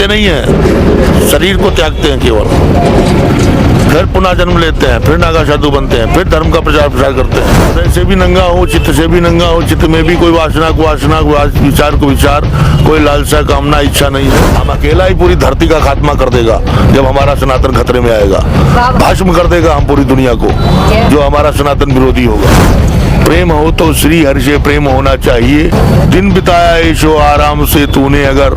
मरते नहीं हैं, शरीर को त्यागते हैं केवल, फिर पुनः जन्म लेते हैं, फिर नागा साधु बनते हैं, फिर धर्म का प्रचार प्रसार करते हैं। हृदय से भी नंगा हो, चित्त से भी नंगा हो, चित्त में भी कोई वासना को वासना, विचार को विचार, कोई लालसा कामना इच्छा नहीं है। हम अकेला ही पूरी धरती का खात्मा कर देगा जब हमारा सनातन खतरे में आएगा, भस्म कर देगा हम पूरी दुनिया को जो हमारा सनातन विरोधी होगा। प्रेम हो तो श्री हरि से प्रेम होना चाहिए, दिन बिताया ऐशो आराम से तूने अगर,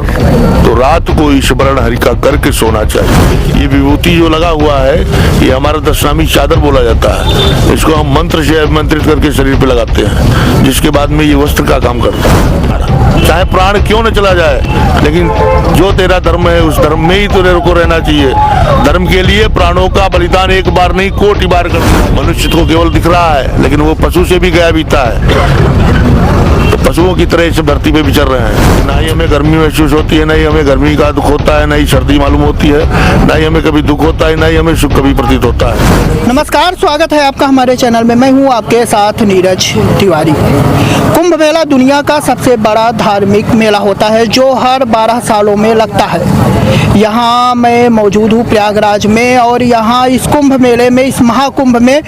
तो रात को ईश्वरण हरि का करके सोना चाहिए। ये विभूति जो लगा हुआ है ये हमारा दशनामी चादर बोला जाता है, इसको हम मंत्र से अभिमंत्रित करके शरीर पे लगाते हैं, जिसके बाद में ये वस्त्र का काम करता है। चाहे प्राण क्यों न चला जाए, लेकिन जो तेरा धर्म है उस धर्म में ही तेरे को रहना चाहिए। धर्म के लिए प्राणों का बलिदान एक बार नहीं कोटि बार करता है। मनुष्य को केवल दिख रहा है, लेकिन वो पशु से भी गया बीता है, तो पशुओं की तरह इस धरती पे विचर रहे हैं। ना ही हमें गर्मी महसूस होती है, ना ही हमें गर्मी का दुख होता है, ना ही सर्दी मालूम होती है, ना ही हमें कभी दुख होता है, ना ही हमें सुख कभी प्रतीत होता है। नमस्कार, स्वागत है आपका हमारे चैनल में। मैं हूं आपके साथ नीरज तिवारी। कुंभ मेला दुनिया का सबसे बड़ा धार्मिक मेला होता है जो हर 12 सालों में लगता है। यहाँ मैं मौजूद हूँ प्रयागराज में, और यहाँ इस कुंभ मेले में, इस महाकुंभ में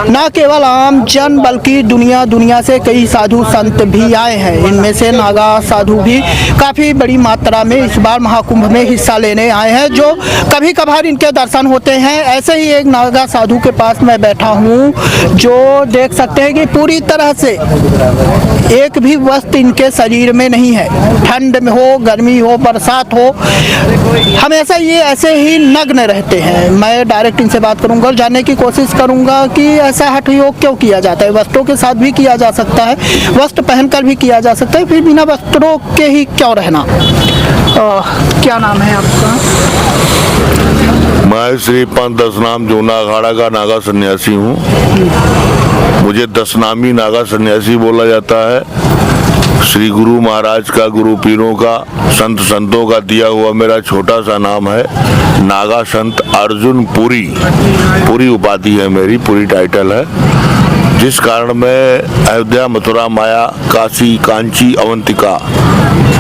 न केवल आम जन बल्कि दुनिया से कई साधु संत भी आए हैं। इनमें से नागा साधु भी काफ़ी बड़ी मात्रा में इस बार महाकुंभ में हिस्सा लेने आए हैं, जो कभी कभार इनके दर्शन होते हैं। ऐसे ही एक नागा साधु के पास मैं बैठा हूँ, जो देख सकते हैं कि पूरी तरह से एक भी वस्त्र इनके शरीर में नहीं है। ठंड में हो, गर्मी हो, बरसात हो, हमेशा ये ऐसे ही नग्न रहते हैं। मैं डायरेक्ट इनसे बात करूंगा और जानने की कोशिश करूंगा कि ऐसा हठ योग क्यों किया जाता है। वस्त्रों के साथ भी किया जा सकता है, वस्त्र पहनकर भी किया जा सकता है, फिर बिना वस्त्रों के ही क्यों रहना। क्या नाम है आपका? मैं श्री पंत दशनाम जूना अखाड़ा का नागा सन्यासी हूँ। मुझे दशनामी नागा सन्यासी बोला जाता है। श्री गुरु महाराज का, गुरु पीरों का, संत संतों का दिया हुआ मेरा छोटा सा नाम है नागा संत अर्जुन पुरी। पूरी उपाधि है मेरी, पूरी टाइटल है, जिस कारण मैं अयोध्या, मथुरा, माया, काशी, कांची, अवंतिका,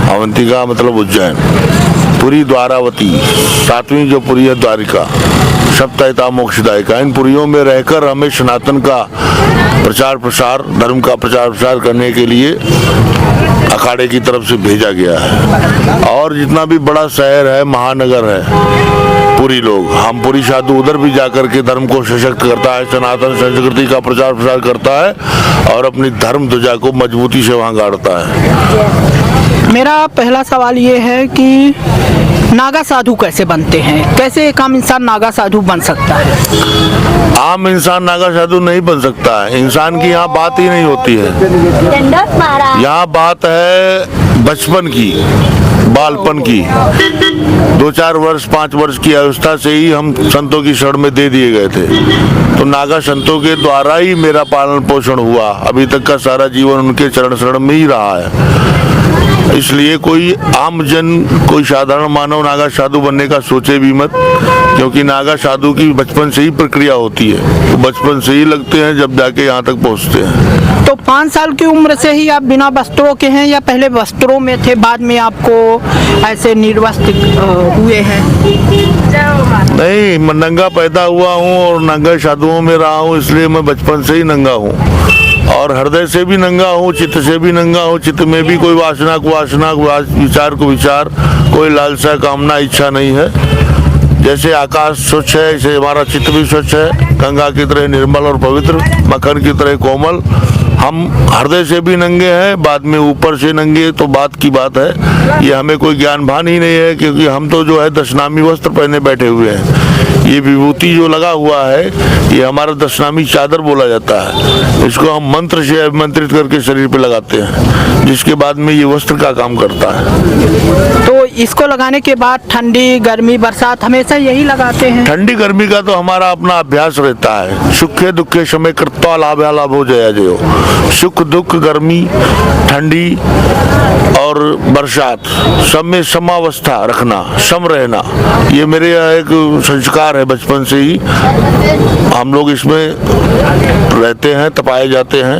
अवंतिका मतलब उज्जैन, पुरी, द्वारावती, 7वीं जो पुरी है द्वारिका, सप्ताहिता मोक्षदायिका, इन पुरियों में रहकर हमें सनातन का प्रचार प्रसार, धर्म का प्रचार प्रसार करने के लिए अखाड़े की तरफ से भेजा गया है। और जितना भी बड़ा शहर है, महानगर है, पुरी लोग, हम पुरी साधु उधर भी जाकर के धर्म को सशक्त करता है, सनातन संस्कृति का प्रचार प्रसार करता है और अपनी धर्म ध्वजा को मजबूती से वहाँ गाड़ता है। मेरा पहला सवाल ये है कि नागा साधु कैसे बनते हैं? कैसे एक आम इंसान नागा साधु बन सकता है? आम इंसान नागा साधु नहीं बन सकता है। इंसान की यहाँ बात ही नहीं होती है। यहाँ बात है बचपन की, बालपन की। 2-4 वर्ष, 5 वर्ष की अवस्था से ही हम संतों की शरण में दे दिए गए थे, तो नागा संतों के द्वारा ही मेरा पालन पोषण हुआ। अभी तक का सारा जीवन उनके चरण शरण में ही रहा है। इसलिए कोई आम जन, कोई साधारण मानव नागा साधु बनने का सोचे भी मत, क्योंकि नागा साधु की बचपन से ही प्रक्रिया होती है। तो बचपन से ही लगते हैं जब जाके यहाँ तक पहुँचते हैं। तो 5 साल की उम्र से ही आप बिना वस्त्रों के हैं या पहले वस्त्रों में थे, बाद में आपको ऐसे निर्वस्त्र हुए हैं? नहीं, मैं नंगा पैदा हुआ हूँ और नंगा साधुओं में रहा हूँ, इसलिए मैं बचपन से ही नंगा हूँ। और हृदय से भी नंगा हूँ, चित्त से भी नंगा हूँ, चित्त में भी कोई वासना को वासना, विचार को विचार, कोई लालसा कामना इच्छा नहीं है। जैसे आकाश स्वच्छ है, ऐसे हमारा चित्त भी स्वच्छ है, गंगा की तरह निर्मल और पवित्र, मक्खन की तरह कोमल। हम हृदय से भी नंगे हैं, बाद में ऊपर से नंगे, तो बात की बात है। ये हमें कोई ज्ञान भान ही नहीं है, क्योंकि हम तो जो है दशनामी वस्त्र पहने बैठे हुए हैं। ये विभूति जो लगा हुआ है ये हमारा दशनामी चादर बोला जाता है, इसको हम मंत्र से अभिमंत्रित करके शरीर पे लगाते हैं, जिसके बाद में ये वस्त्र का काम करता है। तो इसको लगाने के बाद ठंडी, गर्मी, बरसात हमेशा यही लगाते हैं? ठंडी गर्मी का तो हमारा अपना अभ्यास रहता है। सुखे दुखे समय कृत्वा लाभ हो जया जयो। सुख दुख, गर्मी, ठंडी और बरसात, सब में समावस्था रखना, सम रहना, ये मेरे यहाँ एक संस्कार है बचपन से ही। हम लोग इसमें रहते हैं, तपाए जाते हैं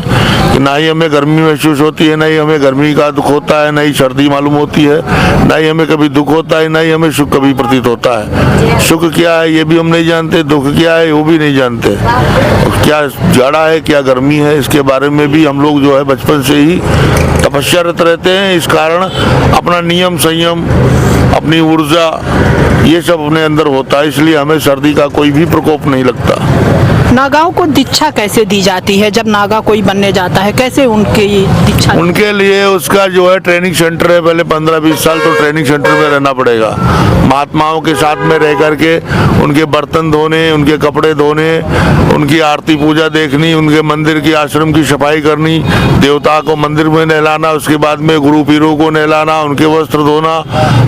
कि ना ही हमें गर्मी महसूस होती है, ना ही हमें गर्मी का दुख होता है, ना ही सर्दी मालूम होती है, ना ही हमें कभी दुख होता है, ना ही हमें सुख कभी प्रतीत होता है। सुख क्या है ये भी हम नहीं जानते, दुख क्या है वो भी नहीं जानते, क्या जाड़ा है क्या गर्मी है इसके बारे में भी हम लोग जो है बचपन से ही तपस्यारत रहते हैं। इस कारण अपना नियम संयम, अपनी ऊर्जा, ये सब अपने अंदर होता है, इसलिए हमें सर्दी का कोई भी प्रकोप नहीं लगता। नागाओं को दीक्षा कैसे दी जाती है? जब नागा कोई बनने जाता है कैसे उनकी दीक्षा? उनके लिए उसका जो है ट्रेनिंग सेंटर है, पहले 15-20 साल तो ट्रेनिंग सेंटर में रहना पड़ेगा। महात्माओं के साथ में रह करके उनके बर्तन धोने, उनके कपड़े धोने, उनकी आरती पूजा देखनी, उनके मंदिर की आश्रम की सफाई करनी, देवता को मंदिर में नहलाना, उसके बाद में गुरु पीरों को नहलाना, उनके वस्त्र धोना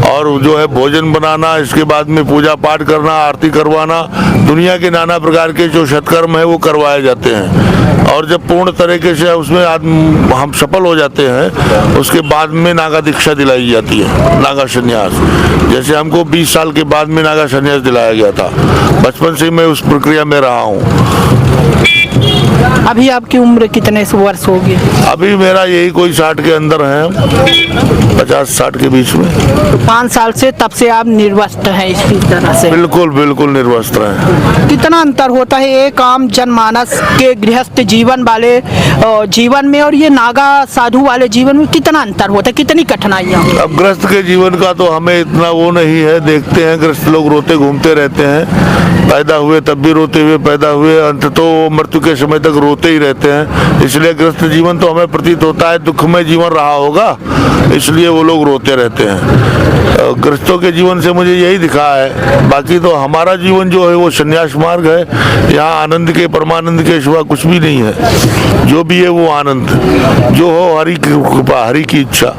और जो है भोजन बनाना, इसके बाद में पूजा पाठ करना, आरती करवाना, दुनिया के नाना प्रकार के जो सत्कर्म है वो करवाए जाते हैं। और जब पूर्ण तरीके से उसमें हम सफल हो जाते हैं उसके बाद में नागा दीक्षा दिलाई जाती है, नागा संन्यास। जैसे हमको 20 साल के बाद में नागा संन्यास दिलाया गया था, बचपन से मैं उस प्रक्रिया में रहा हूँ। अभी आपकी उम्र कितने वर्ष होगी? अभी मेरा यही कोई 60 के अंदर है, 50-60 के बीच में। तो 5 साल से तब से आप निर्वस्त्र हैं इसी तरह से? बिल्कुल बिल्कुल निर्वस्त्र हैं। कितना अंतर होता है एक आम जनमानस के गृहस्थ जीवन वाले जीवन में और ये नागा साधु वाले जीवन में कितना अंतर होता है, कितनी कठिनाइयाँ? अब गृहस्थ के जीवन का तो हमें इतना वो नहीं है, देखते हैं गृहस्थ लोग रोते घूमते रहते हैं, पैदा हुए तब भी रोते हुए पैदा हुए, अंत तो मृत्यु के समय तक रोते ही रहते हैं। इसलिए गृहस्थ जीवन तो हमें प्रतीत होता है दुखमय जीवन रहा होगा, इसलिए वो लोग रोते रहते हैं। गृहस्थों के जीवन से मुझे यही दिखा है। बाकी तो हमारा जीवन जो है वो संन्यास मार्ग है, यहाँ आनंद के परमानंद के सिवा कुछ भी नहीं है। जो भी है वो आनंद, जो हो हरि की कृपा, हरि की इच्छा,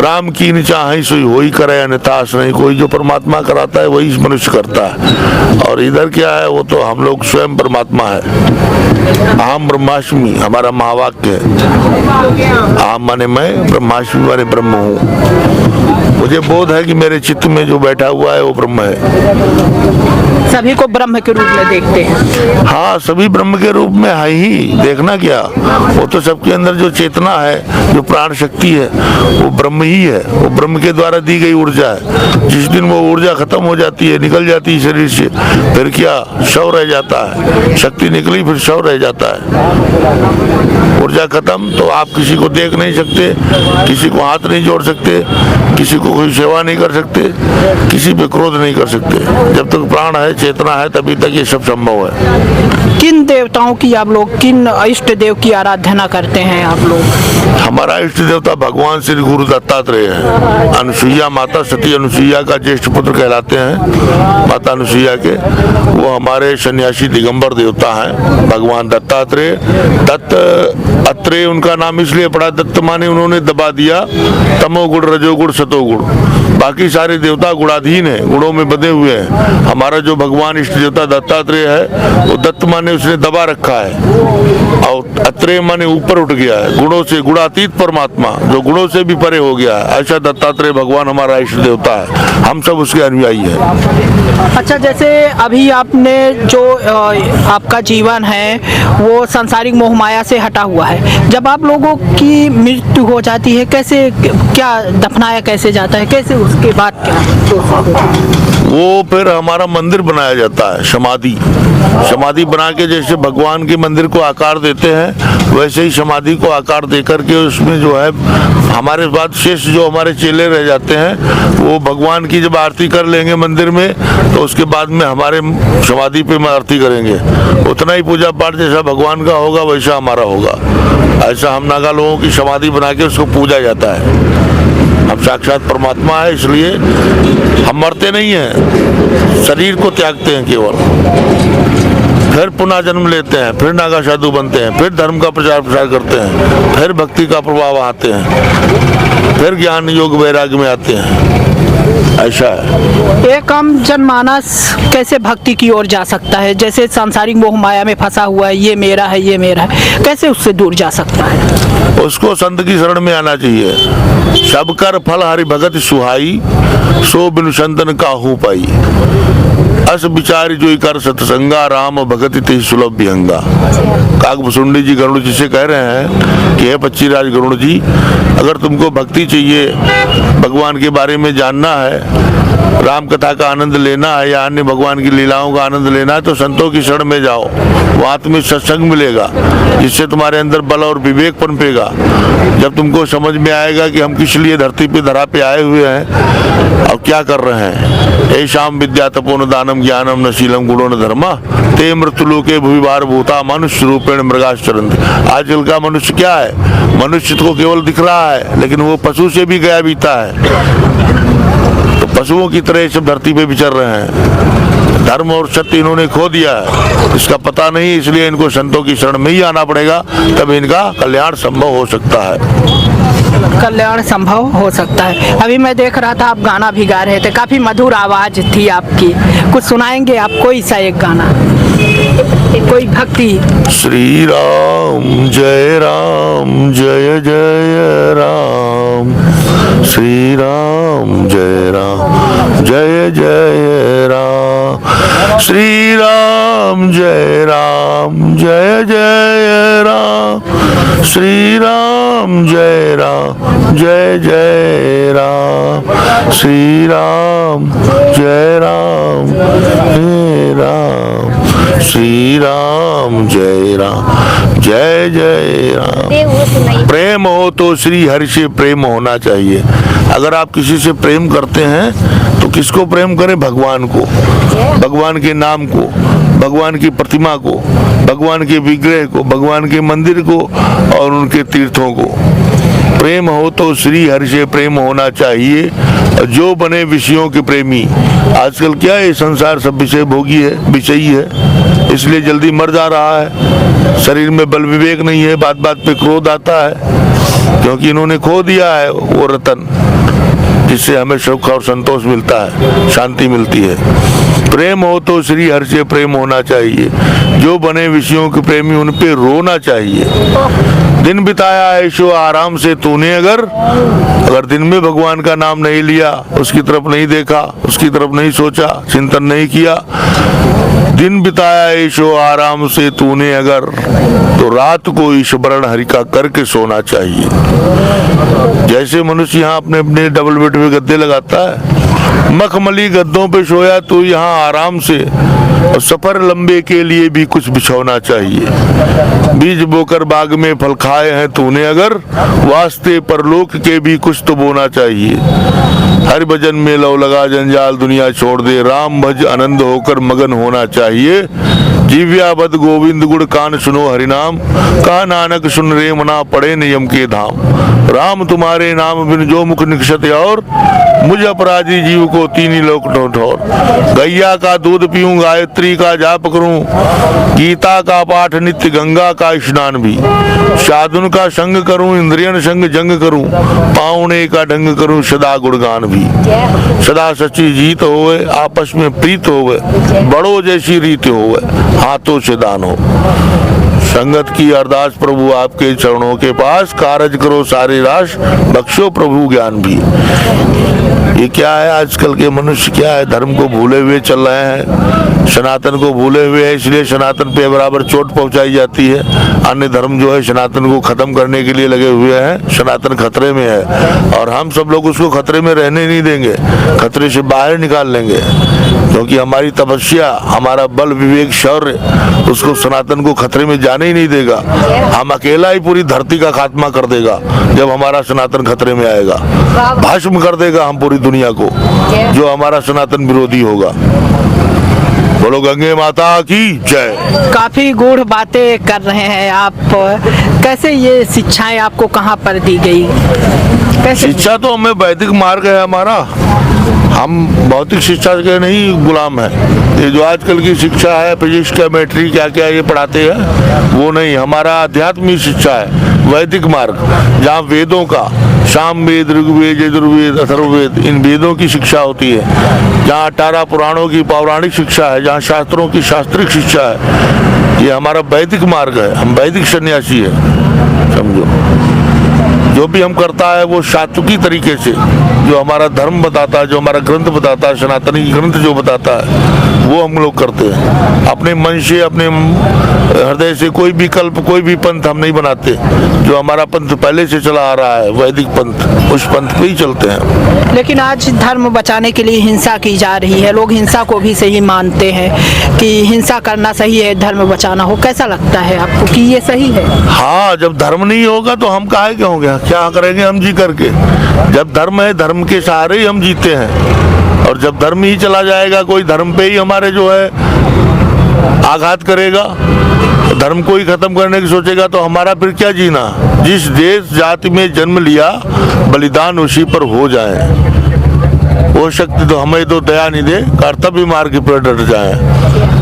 राम की न चाहे सोई होई करे अन्यथास नहीं, कोई जो परमात्मा कराता है वही मनुष्य करता है। और इधर क्या है वो तो हम लोग स्वयं परमात्मा है। अहम ब्रह्मास्मि हमारा महावाक्य है, अहम माने मैं, ब्रह्मास्मि माने ब्रह्म हूँ। मुझे बोध है कि मेरे चित्त में जो बैठा हुआ है वो ब्रह्म है। सभी को ब्रह्म के रूप में देखते हैं? हाँ, सभी ब्रह्म के रूप में है ही, देखना क्या, वो तो सबके अंदर जो चेतना है, जो प्राण शक्ति है वो ब्रह्म ही है, वो ब्रह्म के द्वारा दी गई ऊर्जा है। जिस दिन वो ऊर्जा खत्म हो जाती है, निकल जाती है शरीर से, फिर क्या शव रह जाता है, शक्ति निकली फिर शव रह जाता है। ऊर्जा खत्म तो आप किसी को देख नहीं सकते, किसी को हाथ नहीं जोड़ सकते, किसी को कोई सेवा नहीं कर सकते, किसी पे क्रोध नहीं कर सकते। जब तक प्राण है, चेतना है, तभी तक ये सब संभव है। किन देवताओं की आप लोग, किन इष्ट देव की आराधना करते हैं आप लोग? हमारा इष्ट देवता भगवान श्री गुरु दत्तात्रेय है। अनुसुईया माता, सती अनुसुईया का ज्येष्ठ पुत्र कहलाते हैं, माता अनुसुईया के। वो हमारे सन्यासी दिगंबर देवता हैं, भगवान दत्तात्रेय। दत्त अत्रेय उनका नाम इसलिए पड़ा, दत्त माने उन्होंने दबा दिया, तमोगुण रजोगुण सतोगुण। बाकी सारे देवता गुणाधीन है, गुणों में बंधे हुए हैं। हमारा जो भगवान इष्ट देवता दत्तात्रेय है वो दत्त माने उसने दबा रखा है, और अत्रेय माने ऊपर उठ गया है, गुणों से गुणातीत परमात्मा जो गुणों से भी परे हो गया है। ऐसा दत्तात्रेय भगवान हमारा इष्ट देवता है, हम सब उसके अनुयायी हैं। अच्छा, जैसे अभी आपने जो आपका जीवन है वो सांसारिक मोह माया से हटा हुआ है, जब आप लोगों की मृत्यु हो जाती है कैसे, क्या दफनाया कैसे जाता है, कैसे उसके बाद क्या? वो फिर हमारा मंदिर बनाया जाता है, समाधि बना के, जैसे भगवान के मंदिर को आकार देते हैं वैसे ही समाधि को आकार दे करके उसमें जो है हमारे बाद शेष जो हमारे चेले रह जाते हैं वो भगवान की जब आरती कर लेंगे मंदिर में, तो उसके बाद में हमारे समाधि पे आरती करेंगे। उतना ही पूजा पाठ जैसा भगवान का होगा वैसा हमारा होगा। ऐसा हम नागा लोगों की समाधि बना के उसको पूजा जाता है। हम साक्षात परमात्मा है, इसलिए हम मरते नहीं हैं, शरीर को त्यागते हैं केवल, फिर पुनः जन्म लेते हैं, फिर नागा साधु बनते हैं, फिर धर्म का प्रचार प्रसार करते हैं, फिर भक्ति का प्रभाव आते हैं, फिर ज्ञान योग वैराग्य में आते हैं। ऐसा है। एक आम जनमानस कैसे भक्ति की ओर जा सकता है? जैसे सांसारिक मोह माया में फंसा हुआ है, ये मेरा है, ये मेरा है, कैसे उससे दूर जा सकता है? उसको संत की शरण में आना चाहिए। सब कर फल हरि भगत सुहाई, सो बिनु संतन काहू पाई। अस विचार जो कर सत्संगा, राम भगत ते सुलभ विहंगा। काकभुसुंडी जी गरुड़ जी से कह रहे हैं कि हे पच्चीराज गरुड़ जी, अगर तुमको भक्ति चाहिए, भगवान के बारे में जानना है, राम कथा का आनंद लेना है या अन्य भगवान की लीलाओं का आनंद लेना है, तो संतों की शरण में जाओ। वहां तुम्हें सत्संग मिलेगा, जिससे तुम्हारे अंदर बल और विवेक पनपेगा। जब तुमको समझ में आएगा कि हम किस लिए धरती पे धरा पे आए हुए हैं और क्या कर रहे हैं। ऐशाम विद्या तपोन दानम ज्ञानम न शीलम गुणो न धर्मा, ते मृत्युलोके भूविभार भूता मनुष्य रूपेण मृगाश्चरन्ति। आजकल का मनुष्य क्या है? मनुष्य को केवल दिख रहा है, लेकिन वो पशु से भी गया बीता है। तो पशुओं की तरह सब धरती पे विचर रहे हैं। धर्म और सत्य इन्होंने खो दिया है, इसका पता नहीं, इसलिए इनको संतों की शरण में ही आना पड़ेगा, तब इनका कल्याण संभव हो सकता है। कल्याण संभव हो सकता है। अभी मैं देख रहा था आप गाना भी गा रहे थे, काफी मधुर आवाज थी आपकी, कुछ सुनाएंगे आप कोई सा एक गाना, कोई भक्ति? श्री राम जय राम जय जय राम, श्री राम जय राम जय जय राम, श्री राम जय राम जय जय राम, श्री राम जय राम जय जय राम, श्री राम जय राम जय राम, श्री राम जय राम जय जय राम। प्रेम हो तो श्री हरि से प्रेम होना चाहिए। अगर आप किसी से प्रेम करते हैं तो किसको प्रेम करें? भगवान को, भगवान के नाम को, भगवान की प्रतिमा को, भगवान के विग्रह को, भगवान के मंदिर को और उनके तीर्थों को। प्रेम हो तो श्री हरि से प्रेम होना चाहिए। जो बने विषयों के प्रेमी, आजकल क्या है, संसार सब विषय भोगी है, विषयी है, इसलिए जल्दी मर जा रहा है। शरीर में बल विवेक नहीं है, बात बात पे क्रोध आता है, क्योंकि इन्होंने खो दिया है वो रतन जिससे हमें सुख और संतोष मिलता है, शांति मिलती है। प्रेम हो तो श्री हरि से प्रेम होना चाहिए। जो बने विषयों के प्रेमी, उन पे रोना चाहिए। दिन बिताया ऐशो आराम से तूने, अगर दिन में भगवान का नाम नहीं लिया, उसकी तरफ नहीं देखा, उसकी तरफ नहीं सोचा, चिंतन नहीं किया, दिन बिताया ऐशो आराम से तूने अगर, तो रात को ईश्वरण हरि का करके सोना चाहिए। जैसे मनुष्य यहाँ अपने अपने डबल बेड पे गद्दे लगाता है, मखमली गद्दों पे सोया तो यहाँ आराम से, और सफर लंबे के लिए भी कुछ बिछौना चाहिए। बीज बोकर बाग में फल खाए हैं तूने अगर, वास्ते परलोक के भी कुछ तो बोना चाहिए। हरि भजन में लौ लगा जंजाल दुनिया छोड़ दे, राम भज आनंद होकर मगन होना चाहिए। जीव्या बद गोविंद गुण कान सुनो हरिनाम, कहा नानक सुन रे मना पड़े नियम के धाम। राम तुम्हारे नाम बिन जो मुख निकषत और, मुझ अपराधी जीव को तीनी लोक ठोर। गैया का दूध पीऊं, गायत्री का जाप करूं, गीता का पाठ नित्य, गंगा का स्नान भी। साधुन का संग करूं, इंद्रियन संग जंग करूं, पावने का ढंग करूं, सदा गुणगान भी। सदा सच्ची जीत होवे, आपस में प्रीत होवे, बड़ों जैसी रीत होवे, हाथों से दान हो। संगत की अरदास प्रभु आपके चरणों के पास, कारज करो सारे राश, बख्शो प्रभु ज्ञान भी। ये क्या है, आजकल के मनुष्य क्या है, धर्म को भूले हुए चल रहे हैं, सनातन को भूले हुए हैं, इसलिए सनातन पे बराबर चोट पहुंचाई जाती है। अन्य धर्म जो है सनातन को खत्म करने के लिए लगे हुए हैं, सनातन खतरे में है और हम सब लोग उसको खतरे में रहने नहीं देंगे, खतरे से बाहर निकाल लेंगे, क्योंकि हमारी तपस्या, हमारा बल विवेक शौर्य उसको सनातन को खतरे में जाने ही नहीं देगा। हम अकेला ही पूरी धरती का खात्मा कर देगा जब हमारा सनातन खतरे में आएगा, भस्म कर देगा हम पूरी दुनिया को जो हमारा सनातन विरोधी होगा। बोलो गंगे माता की जय। काफी गूढ़ बातें कर रहे हैं आप, कैसे ये शिक्षाएं आपको कहाँ पर दी गई? कैसे? शिक्षा तो हमें वैदिक मार्ग है हमारा, हम भौतिक शिक्षा के नहीं गुलाम है। ये जो आजकल की शिक्षा है, फिजिक्स केमिस्ट्री क्या क्या ये पढ़ाते हैं, वो नहीं, हमारा आध्यात्मिक शिक्षा है, वैदिक मार्ग, जहाँ वेदों का सामवेद, ऋग्वेद, यजुर्वेद, अथर्ववेद, इन वेदों की शिक्षा होती है। जहाँ 18 पुराणों की पौराणिक शिक्षा है, जहाँ शास्त्रों की शास्त्रिक शिक्षा है। ये हमारा वैदिक मार्ग है, हम वैदिक सन्यासी है, समझो। जो भी हम करता है वो सात्विकी तरीके से, जो हमारा धर्म बताता है, जो हमारा ग्रंथ बताता है, सनातनी ग्रंथ जो बताता है, वो हम लोग करते हैं। अपने मन से, अपने हृदय से कोई भी कल्प, कोई भी पंथ हम नहीं बनाते। जो हमारा पंथ पहले से चला आ रहा है, वैदिक पंथ, उस पंथ पे ही चलते हैं। लेकिन आज धर्म बचाने के लिए हिंसा की जा रही है, लोग हिंसा को भी सही मानते हैं कि हिंसा करना सही है, धर्म बचाना हो। कैसा लगता है आपको कि ये सही है? हाँ, जब धर्म नहीं होगा तो हम काहे के होंगे, क्या करेंगे हम जी करके। जब धर्म है, धर्म के सहारे ही हम जीते हैं। और जब धर्म ही चला जाएगा, कोई धर्म पे ही हमारे जो है आघात करेगा, धर्म को ही खत्म करने की सोचेगा, तो हमारा फिर क्या जीना। जिस देश जाति में जन्म लिया, बलिदान उसी पर हो जाए। वो शक्ति तो हमें तो दया नहीं दे, कर्तव्य मार्ग पर डट जाए।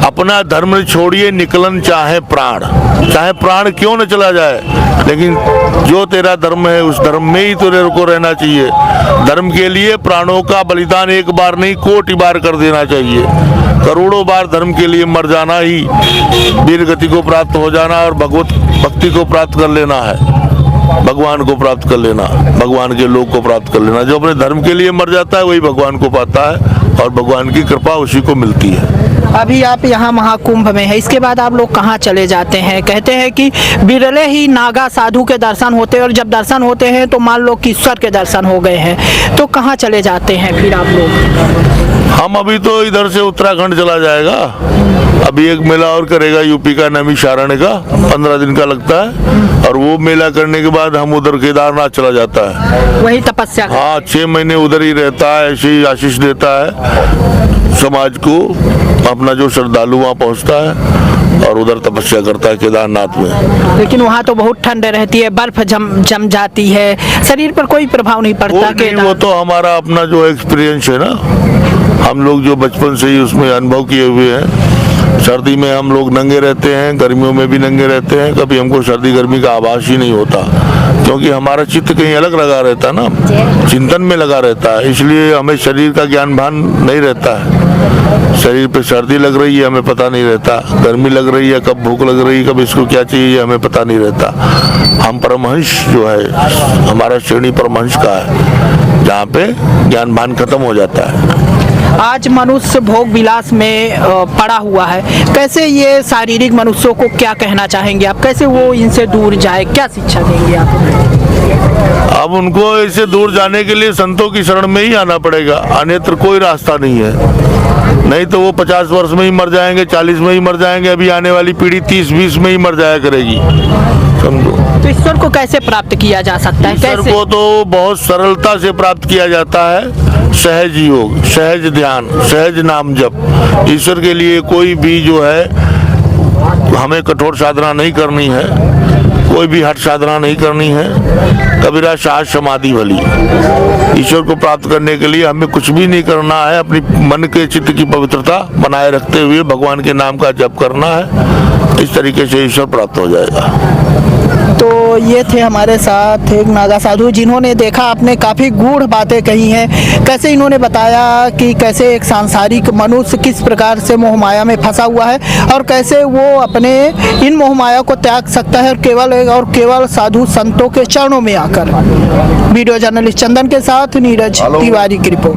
अपना धर्म छोड़िए, निकलन चाहे प्राण क्यों न चला जाए, लेकिन जो तेरा धर्म है उस धर्म में ही तेरे को रहना चाहिए। धर्म के लिए प्राणों का बलिदान एक बार नहीं, कोटि बार कर देना चाहिए। करोड़ों बार धर्म के लिए मर जाना ही वीर गति को प्राप्त हो जाना और भगवत भक्ति को प्राप्त कर लेना है। भगवान को प्राप्त कर लेना, भगवान के लोक को प्राप्त कर लेना। जो अपने धर्म के लिए मर जाता है वही भगवान को पाता है और भगवान की कृपा उसी को मिलती है। अभी आप यहाँ महाकुंभ में है, इसके बाद आप लोग कहाँ चले जाते हैं? कहते हैं कि बिरले ही नागा साधु के दर्शन होते हैं, और जब दर्शन होते हैं तो मान लो कि ईश्वर के दर्शन हो गए हैं, तो कहाँ चले जाते हैं फिर आप लोग? हम अभी तो इधर से उत्तराखंड चला जाएगा। अभी एक मेला और करेगा यूपी का, नैमिषारण्य का, 15 दिन का लगता है। और वो मेला करने के बाद हम उधर केदारनाथ चला जाता है, वही तपस्या। हाँ, 6 महीने उधर ही रहता है, ऐसे ही आशीष देता है समाज को। अपना जो श्रद्धालु वहाँ पहुँचता है और उधर तपस्या करता है केदारनाथ में। लेकिन वहाँ तो बहुत ठंड रहती है, बर्फ जम जाती है, शरीर पर कोई प्रभाव नहीं पड़ता? वो तो हमारा अपना जो एक्सपीरियंस है ना, हम लोग जो बचपन से ही उसमें अनुभव किए हुए हैं। सर्दी में हम लोग नंगे रहते हैं, गर्मियों में भी नंगे रहते हैं, कभी हमको सर्दी गर्मी का आभास ही नहीं होता, क्योंकि हमारा चित्त कहीं अलग लगा रहता है ना, चिंतन में लगा रहता है। इसलिए हमें शरीर का ज्ञान भान नहीं रहता है। शरीर पे सर्दी लग रही है हमें पता नहीं रहता, गर्मी लग रही है, कब भूख लग रही है, कब इसको क्या चाहिए हमें पता नहीं रहता। हम परमहंस जो है, हमारा श्रेणी परमहंस का है, जहाँ पे ज्ञान भान खत्म हो जाता है। आज मनुष्य भोग विलास में पड़ा हुआ है, कैसे ये शारीरिक मनुष्यों को क्या कहना चाहेंगे आप? कैसे वो इनसे दूर जाए, क्या शिक्षा देंगे आप? अब उनको इससे दूर जाने के लिए संतों की शरण में ही आना पड़ेगा, अन्यत्र कोई रास्ता नहीं है। नहीं तो वो 50 वर्ष में ही मर जाएंगे, 40 में ही मर जाएंगे। अभी आने वाली पीढ़ी 30-20 में ही मर जाया करेगी, समझो। तो ईश्वर को कैसे प्राप्त किया जा सकता है? ईश्वर को तो बहुत सरलता से प्राप्त किया जाता है। सहज योग, सहज ध्यान, सहज नाम जप। ईश्वर के लिए कोई भी जो है हमें कठोर साधना नहीं करनी है, कोई भी हठ साधना नहीं करनी है। कबीरा साहस समाधि भली। ईश्वर को प्राप्त करने के लिए हमें कुछ भी नहीं करना है, अपनी मन के चित्त की पवित्रता बनाए रखते हुए भगवान के नाम का जप करना है। इस तरीके से ईश्वर प्राप्त हो जाएगा। तो ये थे हमारे साथ एक नागा साधु, जिन्होंने देखा, आपने काफ़ी गूढ़ बातें कही हैं। कैसे इन्होंने बताया कि कैसे एक सांसारिक मनुष्य किस प्रकार से मोह माया में फंसा हुआ है और कैसे वो अपने इन मोह माया को त्याग सकता है और केवल साधु संतों के चरणों में आकर। वीडियो जर्नलिस्ट चंदन के साथ नीरज तिवारी की रिपोर्ट।